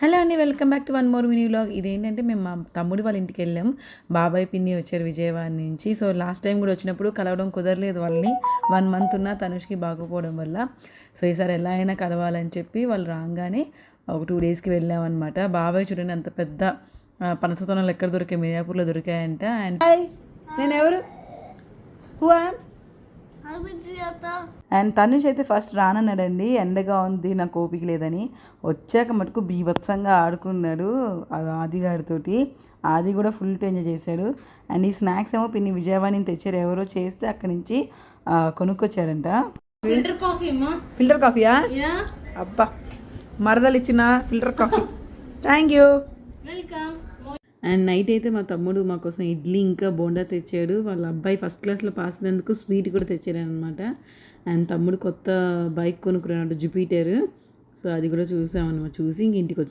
Hello అండి, welcome back to one more mini vlog. ఇదేంటంటే మేము మా తమ్ముడి వాళ్ళ ఇంటికి వెళ్ళాం. బాబాయ్ పిన్ని వచ్చారు విజయవాడ నుంచి. సో లాస్ట్ టైం కూడా వచ్చినప్పుడు కలవడం కుదరలేదు వాళ్ళని. 1 మంత్ ఉన్న తనుష్కి బాగోపోవడం వల్ల. సో ఈసారి ఎలా అయినా కలవాలని చెప్పి వాళ్ళు రాగానే ఒక 2 డేస్కి వెళ్ళామన్నమాట. బాబాయ్ చూడండి అంత పెద్ద పనసతోనలు ఎక్కడ దొరికాయి, మియాపూర్లో దొరికాయంట. అండ్ హాయ్, నేను ఎవరు, హూ యామ్. అండ్ తనుష్ అయితే ఫస్ట్ రానన్నాడండి, ఎండగా ఉంది నాకు ఓపిక లేదని. వచ్చాక మటుకు బీభత్సంగా ఆడుకున్నాడు ఆదిగాడితోటి. ఆది కూడా ఫుల్ ఎంజాయ్ చేశాడు. అండ్ ఈ స్నాక్స్ ఏమో పిన్ని విజయవాడ నుంచి తెచ్చారు, ఎవరో చేస్తే అక్కడి నుంచి కొనుక్కొచ్చారంట. ఫిల్టర్ కాఫీయా? అబ్బా, మరదలు ఇచ్చిన filter coffee. Thank you. And night అయితే మా తమ్ముడు మా కోసం ఇడ్లీ ఇంకా బోండా తెచ్చాడు. వాళ్ళ అబ్బాయి ఫస్ట్ క్లాస్లో పాస్ అయినందుకు స్వీట్ కూడా తెచ్చాడనమాట. అండ్ తమ్ముడు కొత్త బైక్ కొనుక్కున్నాడు, జూపిటర్. సో అది కూడా చూసామన్నమాట. చూసి ఇంక ఇంటికి వచ్చి